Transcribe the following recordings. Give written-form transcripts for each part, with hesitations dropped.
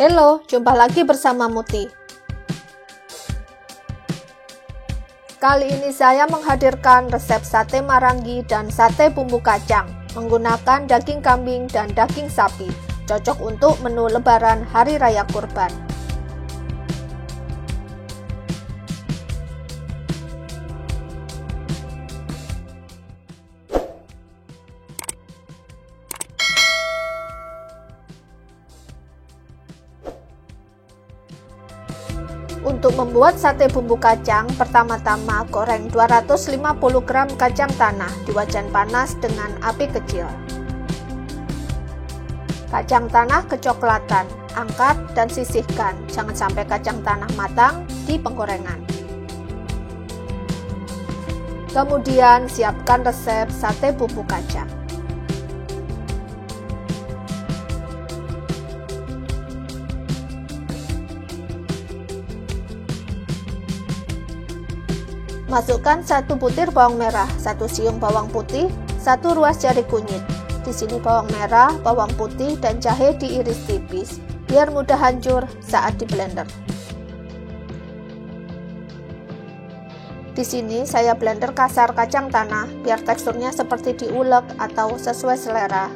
Halo, jumpa lagi bersama Muti. Kali ini saya menghadirkan resep sate marangi dan sate bumbu kacang menggunakan daging kambing dan daging sapi, cocok untuk menu lebaran hari raya kurban. Untuk membuat sate bumbu kacang, pertama-tama goreng 250 gram kacang tanah di wajan panas dengan api kecil. Kacang tanah kecoklatan, angkat dan sisihkan, jangan sampai kacang tanah matang di penggorengan. Kemudian siapkan resep sate bumbu kacang. Masukkan 1 butir bawang merah, 1 siung bawang putih, 1 ruas jari kunyit. Di sini bawang merah, bawang putih, dan jahe diiris tipis biar mudah hancur saat di blender. Di sini saya blender kasar kacang tanah biar teksturnya seperti diulek atau sesuai selera.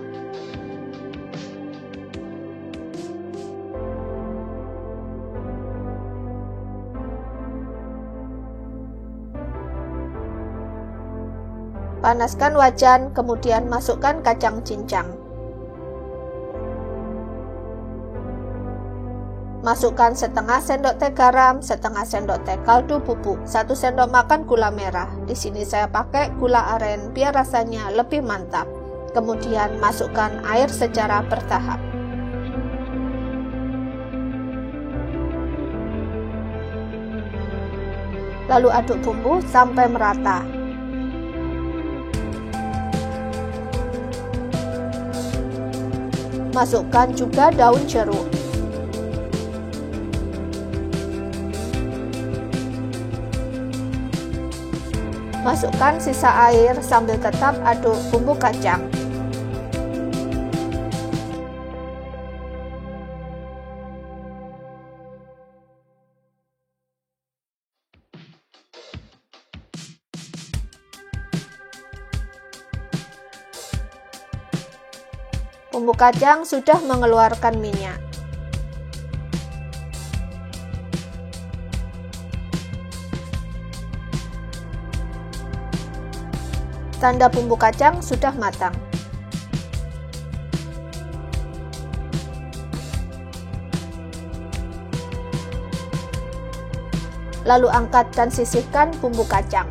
Panaskan wajan, kemudian masukkan kacang cincang. Masukkan setengah sendok teh garam, setengah sendok teh kaldu bubuk, 1 sendok makan gula merah. Di sini saya pakai gula aren biar rasanya lebih mantap. Kemudian masukkan air secara bertahap. Lalu aduk bumbu sampai merata. Masukkan juga daun jeruk. Masukkan sisa air sambil tetap aduk bumbu kacang. Bumbu kacang sudah mengeluarkan minyak. Tanda bumbu kacang sudah matang. Lalu angkat dan sisihkan bumbu kacang.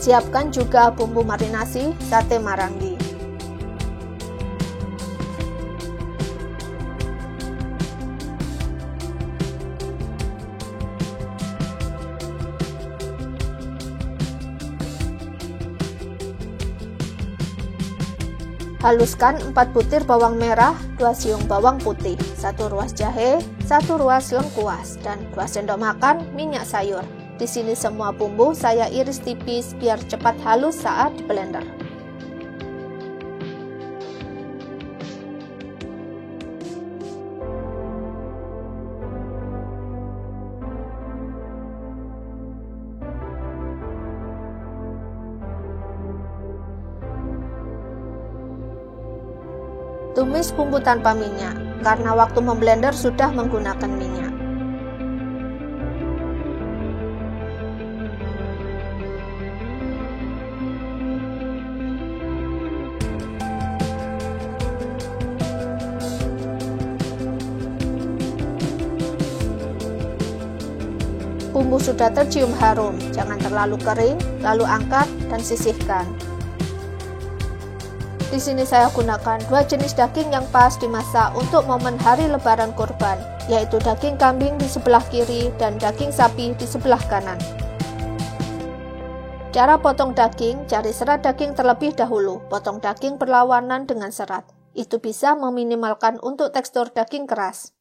Siapkan juga bumbu marinasi sate marangi. Haluskan 4 butir bawang merah, 2 siung bawang putih, 1 ruas jahe, 1 ruas lengkuas, dan 2 sendok makan minyak sayur. Di sini semua bumbu saya iris tipis biar cepat halus saat di blender. Tumis bumbu tanpa minyak, karena waktu memblender sudah menggunakan minyak. Bumbu sudah tercium harum, jangan terlalu kering, lalu angkat dan sisihkan. Di sini saya gunakan 2 jenis daging yang pas dimasak untuk momen hari lebaran kurban, yaitu daging kambing di sebelah kiri dan daging sapi di sebelah kanan. Cara potong daging, cari serat daging terlebih dahulu, potong daging berlawanan dengan serat. Itu bisa meminimalkan untuk tekstur daging keras.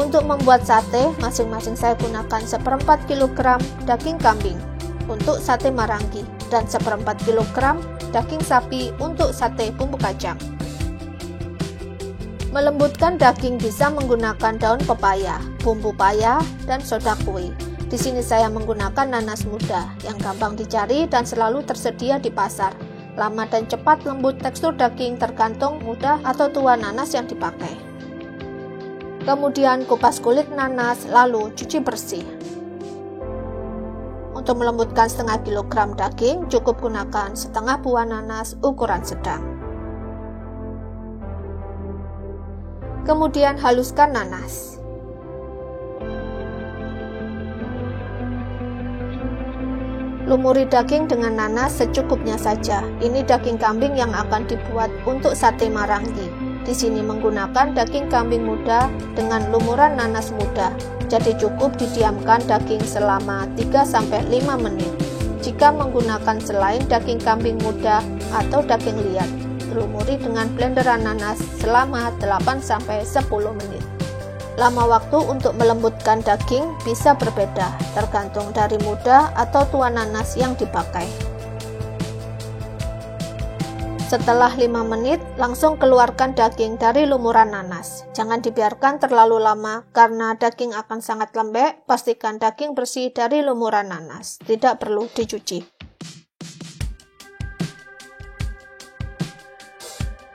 Untuk membuat sate, masing-masing saya gunakan 1/4 kg daging kambing untuk sate marangi dan 1/4 kg daging sapi untuk sate bumbu kacang. Melembutkan daging bisa menggunakan daun pepaya, bumbu paya, dan soda kue. Di sini saya menggunakan nanas muda yang gampang dicari dan selalu tersedia di pasar. Lama dan cepat lembut tekstur daging tergantung muda atau tua nanas yang dipakai. Kemudian kupas kulit nanas lalu cuci bersih. Untuk melembutkan setengah kilogram daging cukup gunakan setengah buah nanas ukuran sedang. Kemudian haluskan nanas. Lumuri daging dengan nanas secukupnya saja. Ini daging kambing yang akan dibuat untuk sate marangi. Di sini menggunakan daging kambing muda dengan lumuran nanas muda. Jadi cukup didiamkan daging selama 3-5 menit. Jika menggunakan selain daging kambing muda atau daging liat, lumuri dengan blenderan nanas selama 8-10 menit. Lama waktu untuk melembutkan daging bisa berbeda, tergantung dari muda atau tua nanas yang dipakai. Setelah 5 menit, langsung keluarkan daging dari lumuran nanas. Jangan dibiarkan terlalu lama, karena daging akan sangat lembek. Pastikan daging bersih dari lumuran nanas, tidak perlu dicuci.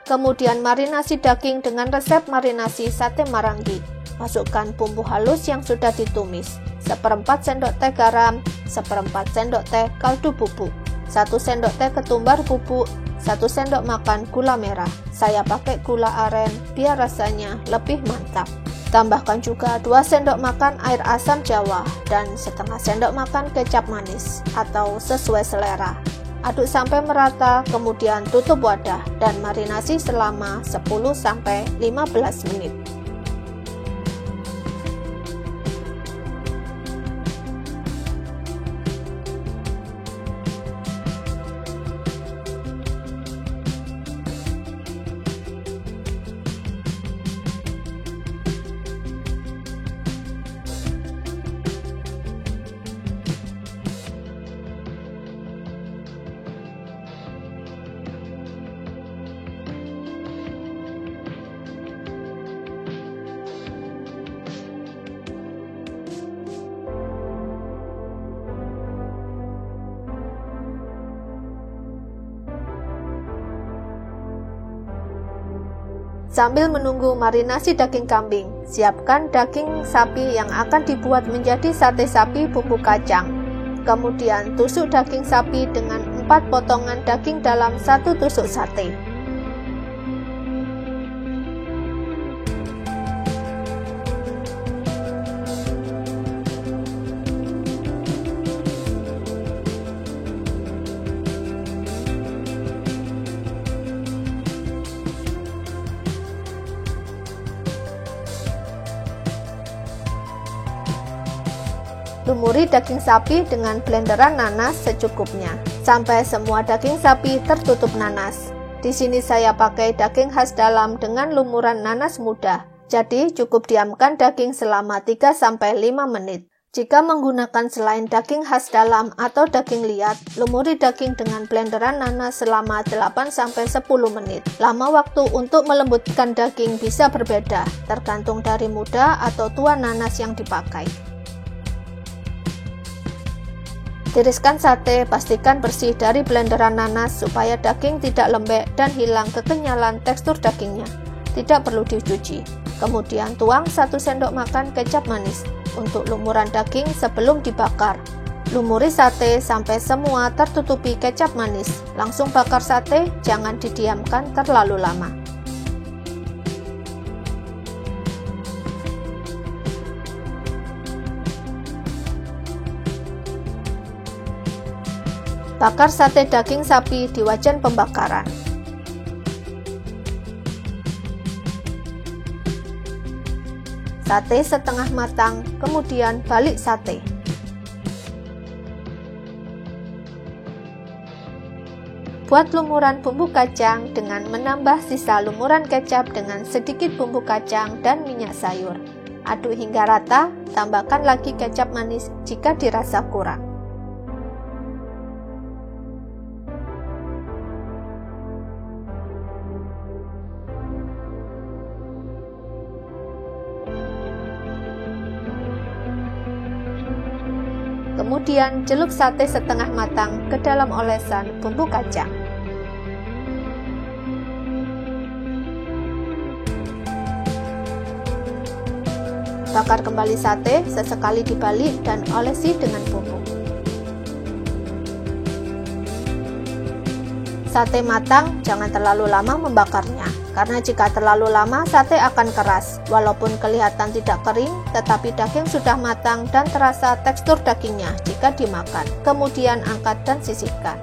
Kemudian marinasi daging dengan resep marinasi sate marangi. Masukkan bumbu halus yang sudah ditumis, 1/4 sendok teh garam, 1/4 sendok teh kaldu bubuk, 1 sendok teh ketumbar bubuk, 1 sendok makan gula merah. Saya pakai gula aren biar rasanya lebih mantap. Tambahkan juga 2 sendok makan air asam jawa dan setengah sendok makan kecap manis atau sesuai selera. Aduk sampai merata, kemudian tutup wadah dan marinasi selama 10-15 menit. Sambil menunggu marinasi daging kambing, siapkan daging sapi yang akan dibuat menjadi sate sapi bumbu kacang. Kemudian tusuk daging sapi dengan 4 potongan daging dalam 1 tusuk sate. Lumuri daging sapi dengan blenderan nanas secukupnya, sampai semua daging sapi tertutup nanas. Di sini saya pakai daging khas dalam dengan lumuran nanas muda, jadi cukup diamkan daging selama 3-5 menit. Jika menggunakan selain daging khas dalam atau daging liat, lumuri daging dengan blenderan nanas selama 8-10 menit. Lama waktu untuk melembutkan daging bisa berbeda, tergantung dari muda atau tua nanas yang dipakai. Tiriskan sate, pastikan bersih dari blenderan nanas supaya daging tidak lembek dan hilang kekenyalan tekstur dagingnya. Tidak perlu dicuci. Kemudian tuang 1 sendok makan kecap manis untuk lumuran daging sebelum dibakar. Lumuri sate sampai semua tertutupi kecap manis. Langsung bakar sate, jangan didiamkan terlalu lama. Bakar sate daging sapi di wajan pembakaran. Sate setengah matang, kemudian balik sate. Buat lumuran bumbu kacang dengan menambah sisa lumuran kecap dengan sedikit bumbu kacang dan minyak sayur. Aduk hingga rata, tambahkan lagi kecap manis jika dirasa kurang. Kemudian celup sate setengah matang ke dalam olesan bumbu kacang. Bakar kembali sate, sesekali dibalik dan olesi dengan bumbu. Sate matang, jangan terlalu lama membakarnya, karena jika terlalu lama sate akan keras. Walaupun kelihatan tidak kering, tetapi daging sudah matang dan terasa tekstur dagingnya jika dimakan. Kemudian angkat dan sisihkan.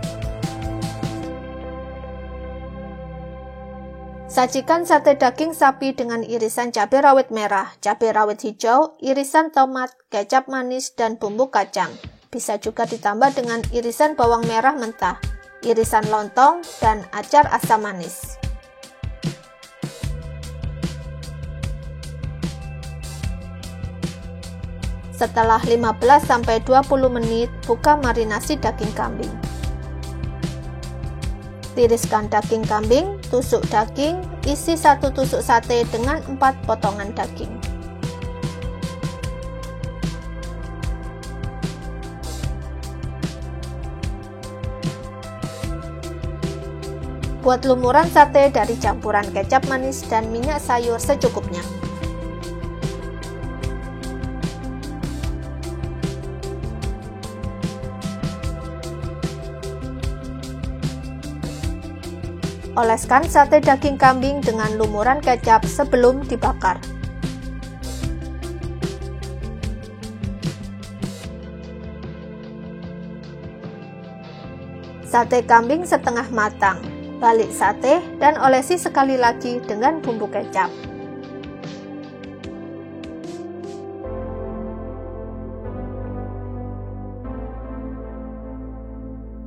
Sajikan sate daging sapi dengan irisan cabai rawit merah, cabai rawit hijau, irisan tomat, kecap manis, dan bumbu kacang. Bisa juga ditambah dengan irisan bawang merah mentah, irisan lontong, dan acar asam manis. Setelah 15-20 menit, buka marinasi daging kambing. Tiriskan daging kambing, tusuk daging, isi 1 tusuk sate dengan 4 potongan daging. Buat lumuran sate dari campuran kecap manis dan minyak sayur secukupnya. Oleskan sate daging kambing dengan lumuran kecap sebelum dibakar. Sate kambing setengah matang, balik sate dan olesi sekali lagi dengan bumbu kecap.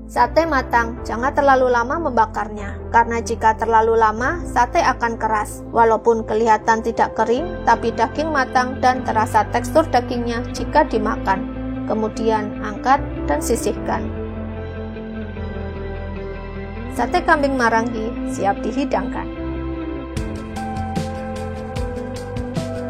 Sate matang, jangan terlalu lama membakarnya, karena jika terlalu lama, sate akan keras. Walaupun kelihatan tidak kering, tapi daging matang dan terasa tekstur dagingnya jika dimakan. Kemudian angkat dan sisihkan. Sate kambing marangi siap dihidangkan.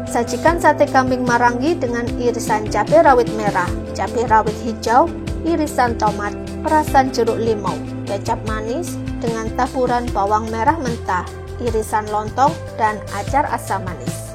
Sajikan sate kambing marangi dengan irisan cabai rawit merah, cabai rawit hijau, irisan tomat, perasan jeruk limau, kecap manis dengan taburan bawang merah mentah, irisan lontong, dan acar asam manis.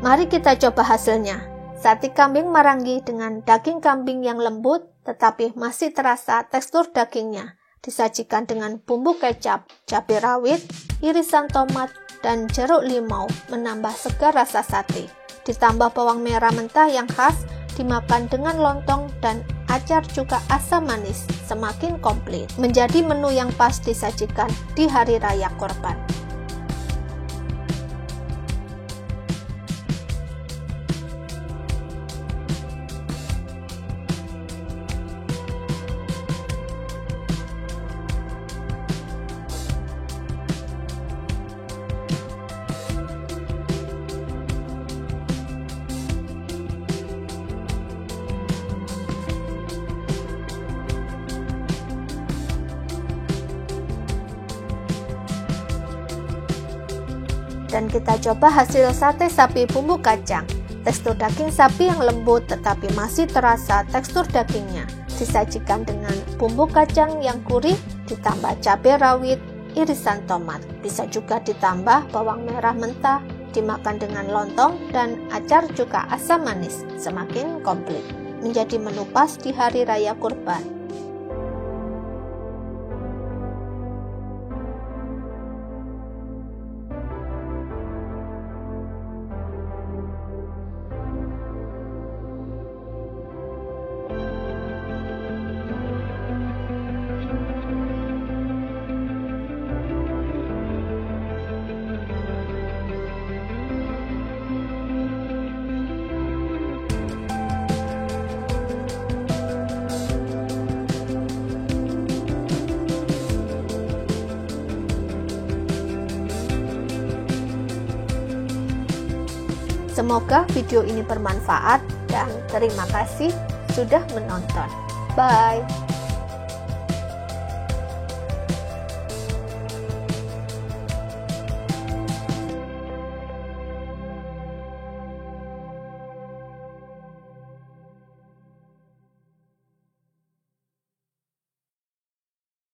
Mari kita coba hasilnya. Sate kambing marangi dengan daging kambing yang lembut tetapi masih terasa tekstur dagingnya. Disajikan dengan bumbu kecap, cabai rawit, irisan tomat, dan jeruk limau menambah segar rasa sate. Ditambah bawang merah mentah yang khas, dimakan dengan lontong dan acar cuka asam manis, semakin komplit. Menjadi menu yang pas disajikan di Hari Raya Kurban. Dan kita coba hasil sate sapi bumbu kacang. Tekstur daging sapi yang lembut tetapi masih terasa tekstur dagingnya. Disajikan dengan bumbu kacang yang gurih, ditambah cabai rawit, irisan tomat. Bisa juga ditambah bawang merah mentah, dimakan dengan lontong dan acar cuka asam manis. Semakin komplit. Menjadi menu pas di Hari Raya Kurban. Semoga video ini bermanfaat dan terima kasih sudah menonton. Bye.